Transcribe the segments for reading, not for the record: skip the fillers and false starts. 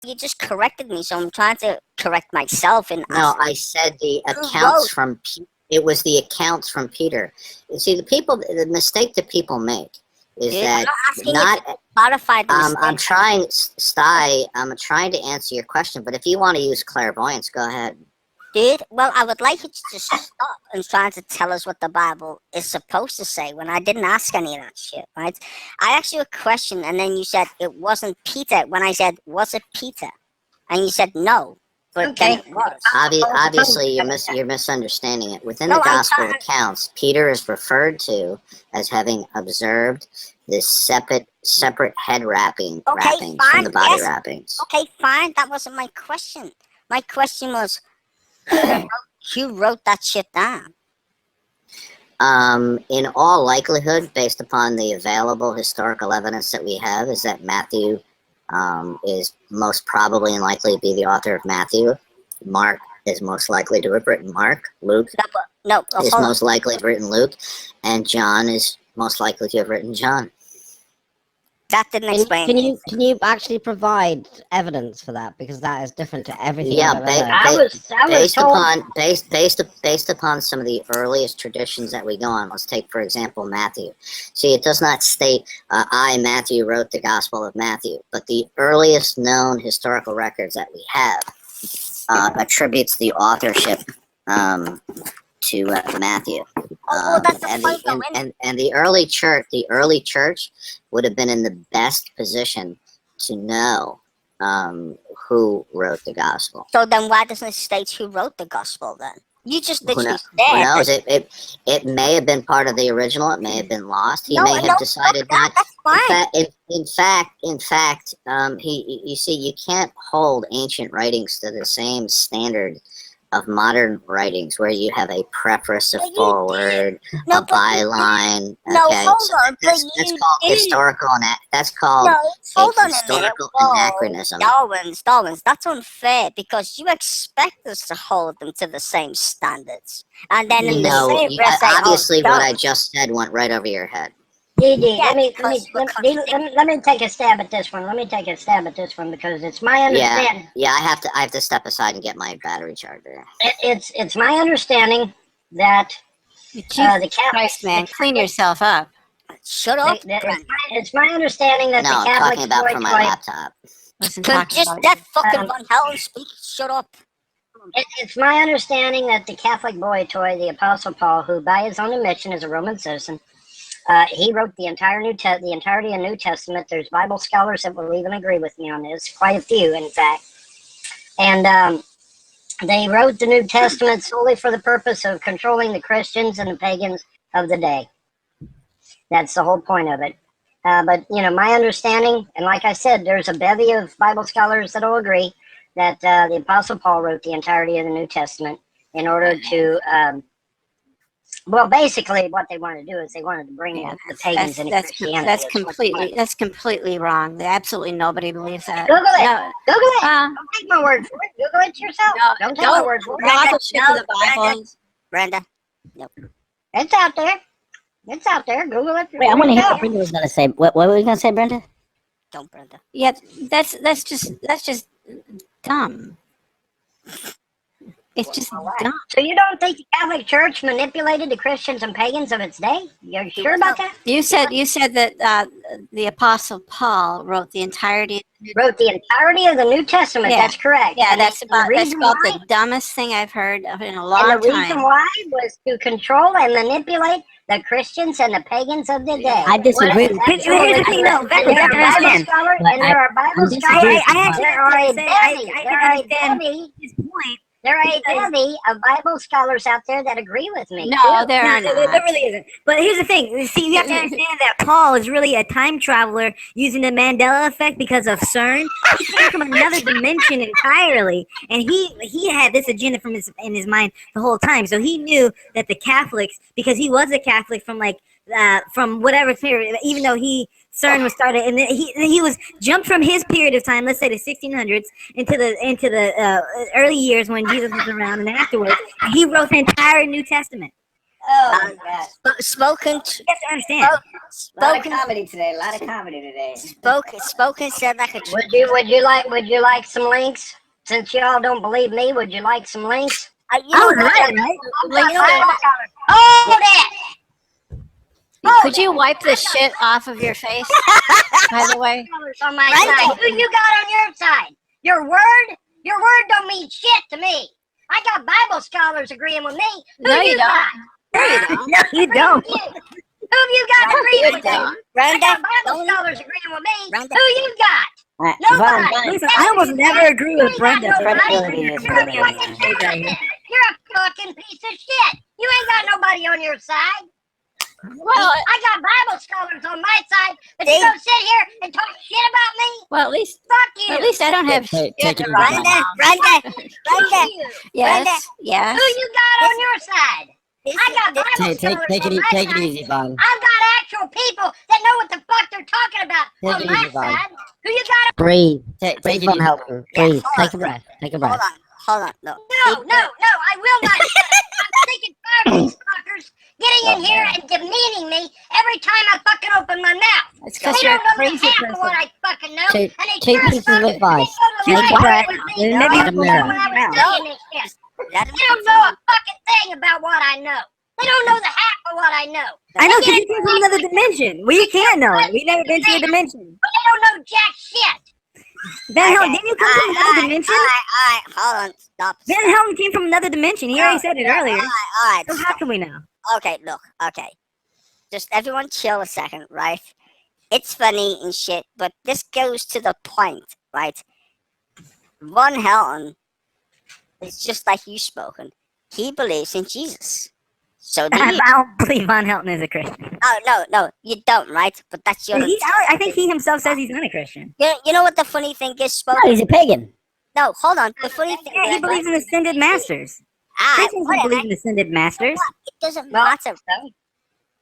You just corrected me, so I'm trying to correct myself. And No, I said the accounts from it was the accounts from Peter. You see, the mistake that people make is that modify the I'm trying, Sty. I'm trying to answer your question, but if you want to use clairvoyance, go ahead. Dude, well, I would like you to just stop and trying to tell us what the Bible is supposed to say when I didn't ask any of that shit, right? I asked you a question, and then you said it wasn't Peter. When I said, was it Peter? And you said no, but then it was. Obviously, you're misunderstanding it. Within the Gospel accounts, Peter is referred to as having observed this separate head wrappings from the body wrappings. Okay, fine. That wasn't my question. My question was, who wrote that shit down? In all likelihood, based upon the available historical evidence that we have, is that Matthew is most probably and likely to be the author of Matthew. Mark is most likely to have written Mark. Luke is most likely to have written Luke. And John is most likely to have written John. That didn't explain. Can you actually provide evidence for that, because that is different to everything? Yeah, based upon some of the earliest traditions that we go on. Let's take, for example, Matthew. See, it does not state I, Matthew, wrote the Gospel of Matthew, but the earliest known historical records that we have attributes the authorship to Matthew. And the early church would have been in the best position to know who wrote the gospel. So then why doesn't it state who wrote the gospel then? You just literally said. Who knows? It may have been part of the original. It may have been lost. He may have decided not. That's fine. In fact, you see, you can't hold ancient writings to the same standard of modern writings, where you have a preface, a foreword, a byline. Hold on. That's called historical, that's called historical anachronism. Darwin's. That's unfair, because you expect us to hold them to the same standards, and then obviously what I just said went right over your head. Let me take a stab at this one. Because it's my understanding. Yeah, I have to step aside and get my battery charger. It's my understanding that the Catholic... Christ, man, clean yourself up. Shut up. It's my understanding that the Catholic... No, I'm talking about from my laptop. Let fucking Von Helen speak. Shut up. It's my understanding that the Catholic boy toy, the Apostle Paul, who by his own admission is a Roman citizen, he wrote the entirety of New Testament. There's Bible scholars that will even agree with me on this, quite a few, in fact. And they wrote the New Testament solely for the purpose of controlling the Christians and the pagans of the day. That's the whole point of it. But, my understanding, and like I said, there's a bevy of Bible scholars that will agree that the Apostle Paul wrote the entirety of the New Testament in order to... well, basically, what they wanted to do is they wanted to bring the pagans into Christianity. That's completely wrong. Absolutely nobody believes that. Google it. No. Google it. Don't take my word for it. Google it yourself. Don't take my word for it. Brenda. Nope. It's out there. Google it. Wait, I want to hear what Brenda was going to say. What were you going to say, Brenda? Don't, Brenda. Yeah, that's just dumb. It's just dumb. So you don't think the Catholic Church manipulated the Christians and pagans of its day? You're sure about that? You said that the Apostle Paul wrote the entirety of the New Testament. Yeah. That's correct. Yeah, that's about the dumbest thing I've heard of in a long time. And the reason why was to control and manipulate the Christians and the pagans of the day. I disagree. Here's the thing, though. There are Bible scholars. There are a bevy. His point. There are a bevy of Bible scholars out there that agree with me. No, there are not. There really isn't. But here's the thing. See, you have to understand that Paul is really a time traveler using the Mandela effect because of CERN. He came from another dimension entirely, and he had this agenda in his mind the whole time. So he knew that the Catholics, because he was a Catholic from whatever period, even though CERN was started, and he was jumped from his period of time, let's say the 1600s, into the early years when Jesus was around, and afterwards, and he wrote the entire New Testament. Oh my God. Spoken. You have to understand. A lot of Spoken. comedy today. A lot of comedy today. Spoken said like a. Would you like some links? Since y'all don't believe me, would you like some links? You know was what? right? Links Hold it! Could you wipe the shit off of your face? By the way, On my Right side. there. Who you got on your side? Your word don't mean shit to me. I got Bible scholars agreeing with me. Who No, you you don't. got? No, you don't. Who have you got agreeing with me? I Brenda, got Bible don't- scholars agreeing with me. Brenda. Who you got? Vaughn, Nobody. Vaughn, Listen, I almost never agree with Brenda. You ain't got credibility nobody. is You're a really fucking amazing. Right here. You're a fucking piece of shit. You ain't got nobody on your side. Well, I got Bible scholars on my side, but you See? don't sit here and talk shit about me. well, at least Fuck you. I don't have shit Take it around easy. my Brenda, mouth. Brenda, Fuck Brenda. you. Yes, yes. Who you got on your side? I got Bible Take scholars it, on my take it side. easy, Vaughn. I've got actual people that know what the fuck they're talking about Take on it my easy, Vaughn. side. Who you got? Breathe. Take Breathe it from easy. helping. Yeah, Breathe. hold Take a on. breath. Take a Hold breath. on. No. No, I will not. I'm sick and tired of these fuckers getting in here and demeaning me every time I fucking open my mouth. It's They because you're don't a know crazy half of what person. I fucking know, Take- and they take sure as pieces fuck of advice. they go to Take a the breath. with me. Maybe Let When him I know. was saying this shit. Let him They don't know a fucking thing about what I know. They don't know the half of what I know. I know, They because get you came from another dimension. We can't know it. We never been to your dimension. But they don't know jack shit. Van Helden, didn't you come from another dimension? Alright, hold on. Stop. Van Helden came from another dimension. He already said it earlier. Alright, So how stop. can we know? Okay, look, okay. Just everyone chill a second, right? It's funny and shit, but this goes to the point, right? Von Helton is just like you spoken. He believes in Jesus. So do I you. don't believe Van Helden is a Christian. Oh, no, you don't, right? But that's your... I think he himself says he's not a Christian. You know what the funny thing is, No, spoken? he's a pagan. No, hold on. The funny thing Yeah, he is... believes in ascended masters. Christians don't whatever. believe in ascended masters. It doesn't Well, matter.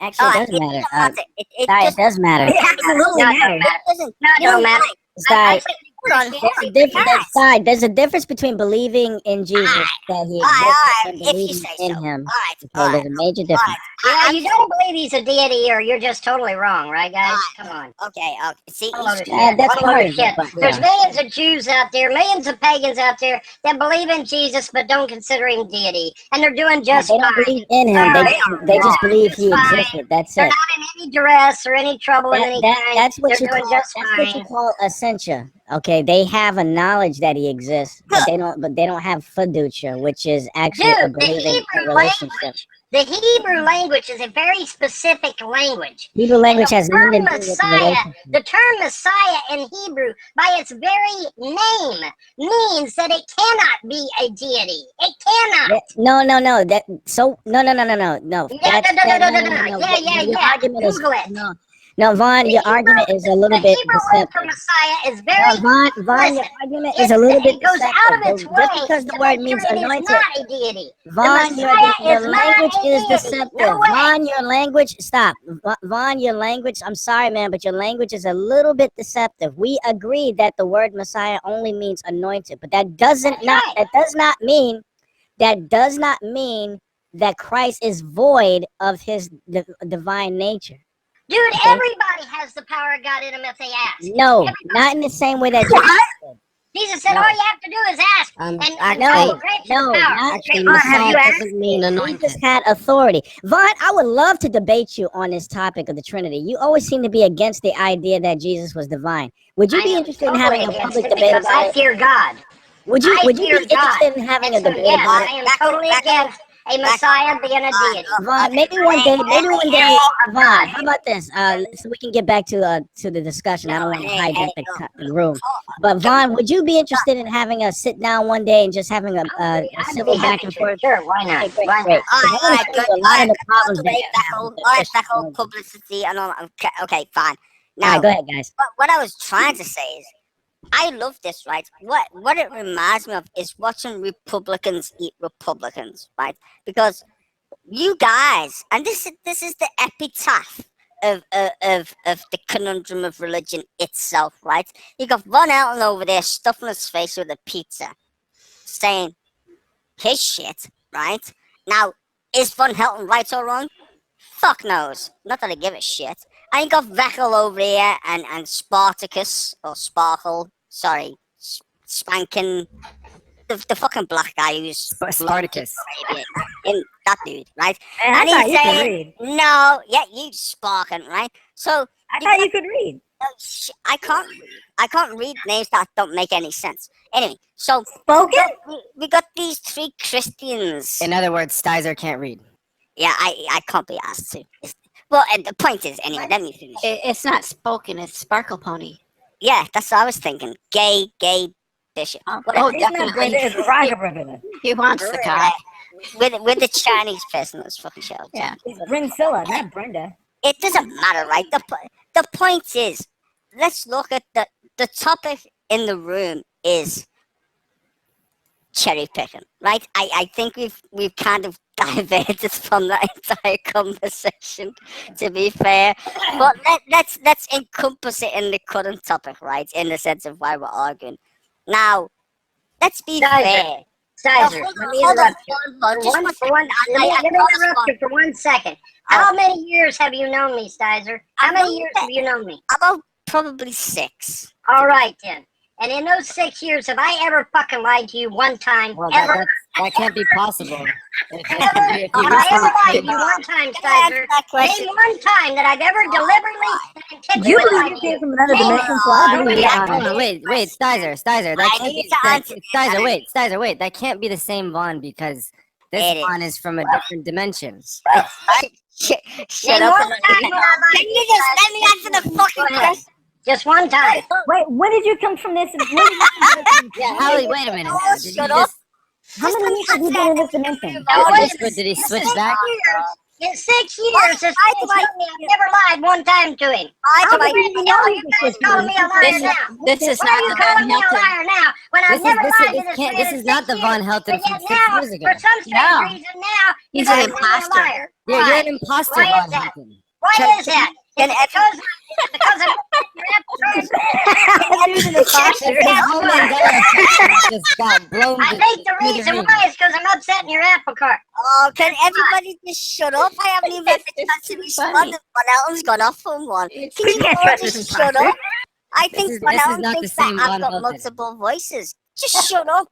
Actually, Alright, it doesn't matter. matter. It Sorry, it just does matter. It absolutely No, it matters. doesn't... No, it you know don't matter. why? Sorry. Hold on. There's a difference. Sorry, there's a difference between believing in Jesus that he exists and If you believing say in so. him. Alright, Okay, there's a major difference. Yeah, you don't believe he's a deity, or you're just totally wrong, right, guys? Come on. Okay, see, Don't load of Yeah, shit. that's Don't load part of of it, shit. but There's yeah. millions of Jews out there, millions of pagans out there that believe in Jesus but don't consider him deity, and they're doing just They don't fine. believe in him. They just believe he Just fine. existed. That's They're it. not in any duress or any trouble of any kind. That's what They're you doing call. just That's what you fine. call ascension. Okay, they have a knowledge that he exists, but they don't. But they don't have fiducia, which is actually a Dude, the believing Hebrew relationship. language is a very specific language. Hebrew language has term nothing to do with the Messiah, relationship. the term Messiah in Hebrew, by its very name, means that it cannot be a deity. It cannot. No. That so no. Yeah, Your argument is Google it. no, Vaughn. The Your Hebrew- argument is a little bit The Hebrew word for deceptive. Messiah is No, very. Vaughn, your listen, argument is a little bit it goes out of deceptive. its Just way because the to word make means sure it is anointed, not a deity. Vaughn, Messiah your is not language a is deity. deceptive. No way. Vaughn, your language, stop. Vaughn, your language, I'm sorry, man, but your language is a little bit deceptive. We agree that the word Messiah only means anointed, but that does not mean that Christ is void of his divine nature. Dude, Okay. everybody has the power of God in them if they ask. No, Everybody. not in the same way that Jesus said. Jesus said, No. all you have to do is ask. Um, and actually- God grants you no, the power. not- Actually, Vaughn, have you Messiah asked? doesn't mean anointed. Jesus had authority. Vaughn, I would love to debate you on this topic of the Trinity. You always seem to be against the idea that Jesus was divine. Would you I be am interested in totally having a against public it debate because about I it? fear God. Would you I be fear interested God. in having a And so, debate yes, about I it? am totally against a Messiah being a deity. Vaughn, maybe one day, Vaughn, how about this? So we can get back to the discussion. I don't want to hijack the room. But Vaughn, would you be interested in having a sit down one day and just having a I'd civil be back happy and to. forth? Sure, why not? Okay, great, Why great. not? I want to show you a lot of the problems that you have with the that whole Christian publicity and all that. Okay, fine. All Now, right, go ahead, guys. what I was trying to say is, I love this, right? What it reminds me of is watching Republicans eat Republicans, right? Because you guys, and this is the epitaph of the conundrum of religion itself, right? You got Von Elton over there stuffing his face with a pizza, saying his shit, right? Now, Is Von Helton right or wrong? Fuck knows. Not that I give a shit. I ain't got Vekel over here and Spartacus or Sparkle. Sorry, Spankin. The fucking black guy who's Spartacus. in that dude, right? Man, I And thought he's you could saying, read. no, yeah, you sparking, right? So I thought you could read. I can't read names that don't make any sense. Anyway, so Spoken? we got these three Christians. In other words, Stizer can't read. Yeah, I can't be asked to. Well, and the point is, anyway, let me finish. It's not spoken. It's Sparkle Pony. Yeah, that's what I was thinking. Gay bishop. Oh, It's not definitely. Brenda, it's Ragabragada. He wants the cock. With the Chinese person that's fucking show. Yeah. It's Brinsilla, not Brenda. It doesn't matter, right? The point is, let's look at the topic in the room is cherry picking, right? I think we've kind of diverted from that entire conversation, to be fair. But let's encompass it in the current topic, right? In the sense of why we're arguing. Now, let's be fair. Stizer, Hold let on, me hold on, interrupt you. hold on, just one second. Let me interrupt you for 1 second. How many years have you known me, Stizer? How many years have you known me? About probably 6. All right, then. And in those 6 years, have I ever fucking lied to you one time? Well, ever? that can't be possible. Have I ever lied to you one time, Stizer? Name one time that I've ever deliberately You intentionally believe lied you to came you. from another Name dimension, one. so I believe you. Hold on, wait, Stizer, that I can't need be, to answer Stizer, wait, that can't be the same Vaughn because this It Vaughn is from a different dimension. Shut Name up. one time when I lied Can to you just let me answer the fucking question? Just one time. Wait, when did you come from this? When did you come from this dimension? Hallie, wait a minute. Oh, Did shut he up. How many years have you been in this dimension? Now, wait a did he switch minute. back? In 6 years, this man told me I've never lied one time to him. I How do I the hell are you guys calling me a liar now? This is Why are not you the calling Von me a Helton. liar now when I've never lied to this man this in is not 6 the Von years? Helton And from yet 6 now, years ago. for some strange No. reason now, He's you're an calling me a imposter. liar. You're Why? an imposter, Why Von is that? Helton. Why is that? Can It's because of Who's an imposter? His whole Mandela effect just got blown I to think the reason smithereens. why is because I'm upsetting your apple cart. Oh, can everybody just shut up? I haven't even had the chance to respond. But Elton's gone off from one. Can We you can't all trust just this shut imposter. up? I think is- Van this is Ellen not the thinks that same I've Von got Helton. multiple voices. Just shut up.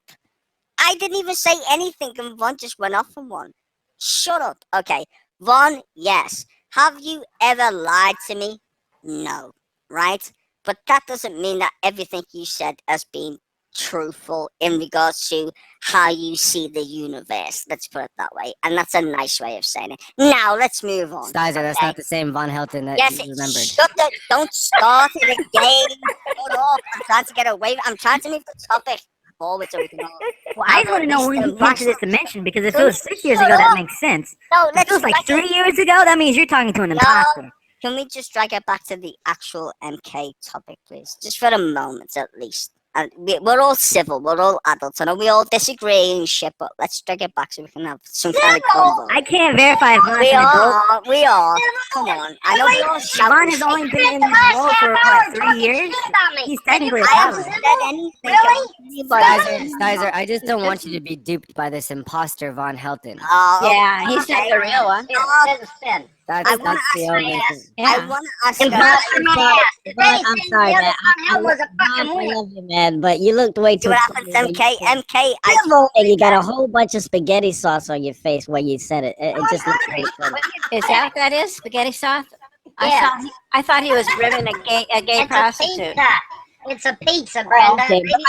I didn't even say anything and Von just went off on one. Shut up. Okay. Von, yes. Have you ever lied to me? No. Right? But that doesn't mean that everything you said has been truthful in regards to how you see the universe. Let's put it that way. And that's a nice way of saying it. Now, let's move on. Stizer, that's okay? not the same Von Helton that Yes, you remembered. shut the, don't start it again. Shut up. I'm trying to get away. I'm trying to move the topic forward so we can all. Well, I just want to know when you came to this dimension because if it was 6 years Shut ago, that up. makes sense. No, If let's it was like drag 3 years ago, that means you're talking to an No. imposter. Can we just drag it back to the actual MK topic, please? Just for a moment, at least. And we're all civil. We're all adults. I know we all disagree and shit, but let's drag it back so we can have some kind of convo. I can't verify if Von's We an adult. are. We are. Come on. I know we all shout. Von has only been in this role for what, 3 years? He's technically a I haven't toddler. said anything. Really? Stizer, I just don't want you to be duped by this imposter Von Helton. Yeah, he's not the real one. Spin. That's I wanna the ask only my thing. I Yeah. want to ask. Imposter my ass. If Von, I'm anything, sorry, the other man. Von Hell was a fucking I winner. love you, man, but you looked way See too what funny happens, when you MK? said MK. civil, and you got a whole bunch of spaghetti sauce on your face when you said it. It just looked very funny. Is that what that is? Spaghetti sauce? Yeah. I thought he was ribbing a gay It's a prostitute. pizza. It's a pizza, Brenda. Okay, but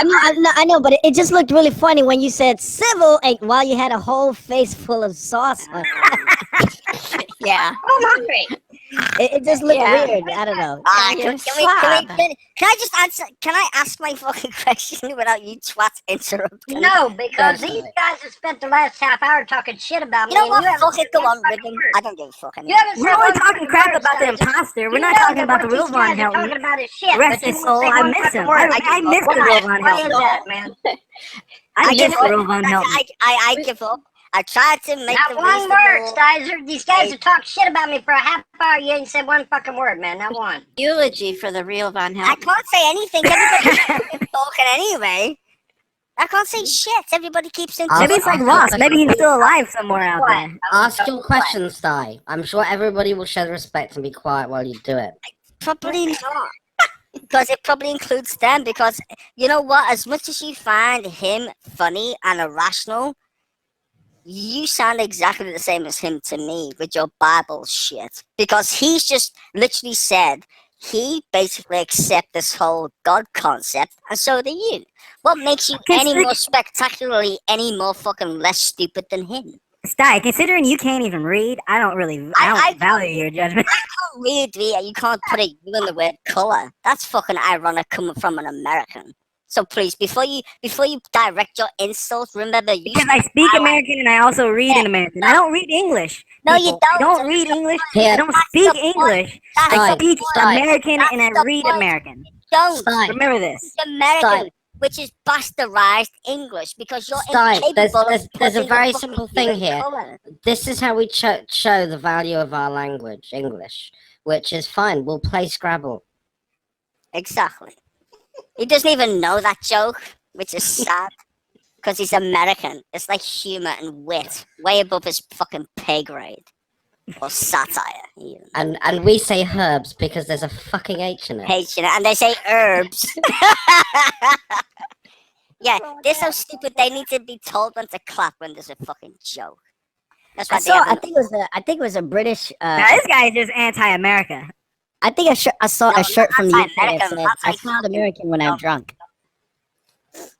I know, but it just looked really funny when you said civil, and while you had a whole face full of sauce on it. Yeah. I'm hungry. It just looked Yeah. weird. I don't know. Can you're we, slob. can I just answer? Can I ask my fucking question without you twats interrupting? No, because That's these right. guys have spent the last half hour talking shit about me. You know and what? you haven't Fuck it. said Go one on, fucking rhythm. word. I don't give a fuck You anymore. haven't We're said only one talking fucking crap word, about the Stizer. imposter. You We're not know talking that about the what real these Von guys are talking Helton. about is shit. Rest but you his won't soul. say I one miss fucking him. word. I miss the real Von Why is Helton. that, man? I give miss the up. real Von Helton. I give up. I tried to make Not the one word, reasonable. Stizer. These guys have talked shit about me for a half hour. You ain't said one fucking word, man. Not one. Eulogy for the real Von I Helton. can't say anything. Everybody's fucking talking anyway. I can't say shit. Everybody keeps saying. Maybe it's like Ross. Maybe he's still alive somewhere out there. Ask your questions, Di. I'm sure everybody will show respect and be quiet while you do it. Probably not. Because it probably includes them. Because you know what? As much as you find him funny and irrational, you sound exactly the same as him to me with your Bible shit. Because he's just literally said he basically accepts this whole God concept, and so do you. What makes you any more spectacularly any more fucking less stupid than him? Sty, considering you can't even read, I don't value your judgment. I can't read, you can't put a U in the word color. That's fucking ironic coming from an American. So please, before you direct your insults, remember you. Because I speak American and I also read in American. I don't read English. No, people. you don't. I don't read English. Yeah. I don't speak English. I speak American and I read American. Don't remember this. American, which is bastardized English, because you're incapable of there's a putting very fucking simple U thing in here. color. This is how we show the value of our language, English, which is fine. We'll play Scrabble. Exactly. He doesn't even know that joke, which is sad, because he's American. It's like humor and wit, way above his fucking pay grade. Or satire, even. And we say herbs because there's a fucking H in it. H in it, and they say herbs. Yeah, they're so stupid. They need to be told when to clap when there's a fucking joke. That's why I think it was a British. Now this guy is just anti-America. I think I saw a shirt from the UK that anti-American, said, "I sound American when I'm drunk."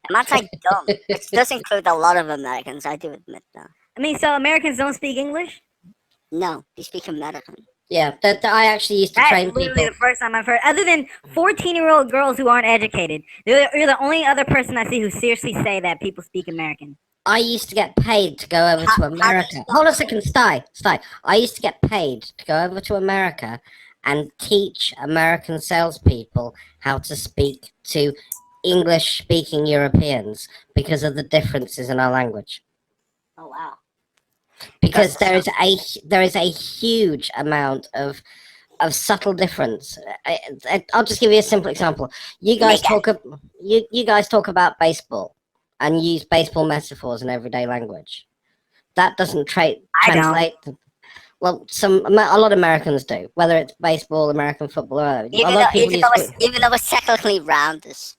I'm anti-dumb, which does include a lot of Americans, I do admit that. I mean, so Americans don't speak English? No, they speak American. Yeah, that I actually used to That's train literally people. the first time I've heard. Other than 14-year-old girls who aren't educated, you're the only other person I see who seriously say that people speak American. I used to get paid to go over to America. Hold on a second, Sty. I used to get paid to go over to America and teach American salespeople how to speak to English-speaking Europeans because of the differences in our language. Oh, wow. Because there is a huge amount of subtle difference. I'll just give you a simple example. You guys talk about baseball and use baseball metaphors in everyday language. That doesn't translate. Well, a lot of Americans do, whether it's baseball, American football, or Even though it's technically rounders.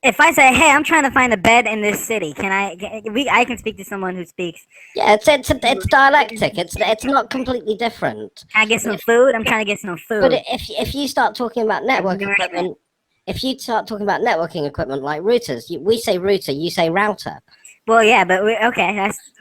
If I say, "Hey, I'm trying to find a bed in this city," I can speak to someone who speaks. Yeah, it's dialectic. It's not completely different. Can I get some food? I'm trying to get some food. But if you start talking about networking equipment, like routers, we say router, you say router. Well, yeah, but we say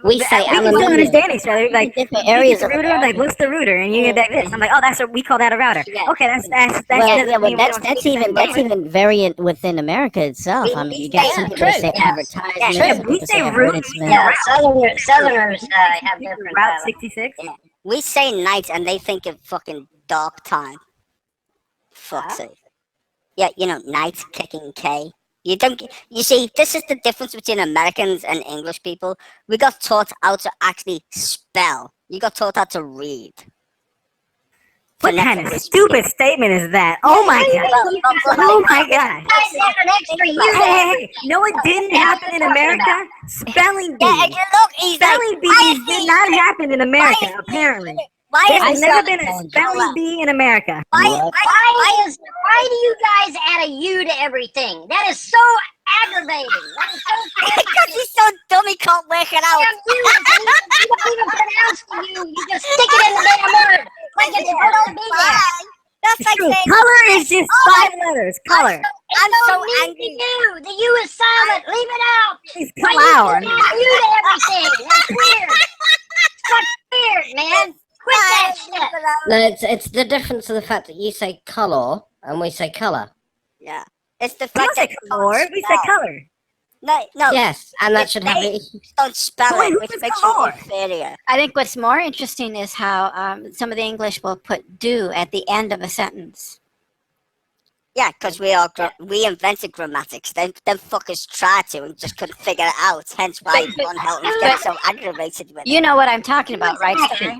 we can still understand each other. Like different areas of router, like what's the router, and you get that this. I'm like, oh, we call that a router. Yeah. Okay, that's that's even variant within America itself. I mean, you got some people that say advertisement. Yeah, we say route. Yeah, Southerners have different Route 66. Yeah. We say night and they think of fucking dark time. Fuck's sake. Yeah, night, kicking K. You see, this is the difference between Americans and English people. We got taught how to actually spell. You got taught how to read. What kind of stupid statement is that? Oh my god! Oh my god! Hey, no, it didn't happen in America. Spelling bees. Spelling bees did not happen in America. Apparently, there has never been a spelling bee in America. Why do you guys add a U to everything? That is so aggravating. That is so because he's so dumb he can't work it out. You don't even pronounce the U. You just stick it in the damn word. Like it's supposed to be there. That's like saying Color is just 5 letters. Color. I'm so angry. The U is silent. Leave it out. It's Why cloud. you add U to everything? That's weird. That's weird, man. Quit that shit. No, it's the difference of the fact that you say color and we say color. Yeah. It's the We don't fact say that color. We say color. No. Yes, and that should have it. Don't spell Wait, it, who which says makes you color? inferior. I think what's more interesting is how some of the English will put "do" at the end of a sentence. Yeah, because we invented grammatics. Them fuckers tried to and just couldn't figure it out. Hence why Von Helton's getting so aggravated with it. You know what I'm talking about, right, Sky?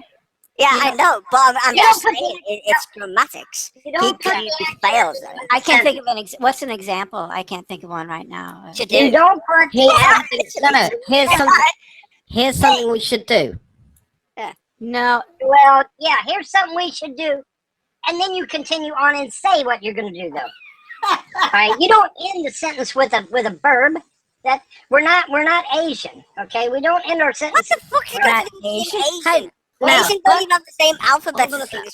Yeah, I know, but I'm You just don't put saying it's grammatics. You don't put He the fails at it. I can't think of what's an example? I can't think of one right now. Should You do. don't put Here's the something. No, here's something we should do. No, Well, yeah, here's something we should do. And then you continue on and say what you're going to do, though. All right, you don't end the sentence with a verb. That we're not Asian, okay? We don't end our What sentence. the fuck is We're not that Asian? Asian. Asian. Now, Asian don't even have the same alphabet.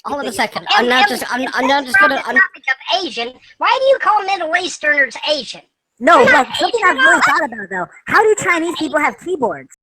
hold on a second. And- I'm now and- just and I'm now just gonna. the topic of Asian. Why do you call Middle Easterners Asian? No, They're but not something Asian I've at really all. thought about though. How do Chinese people have keyboards?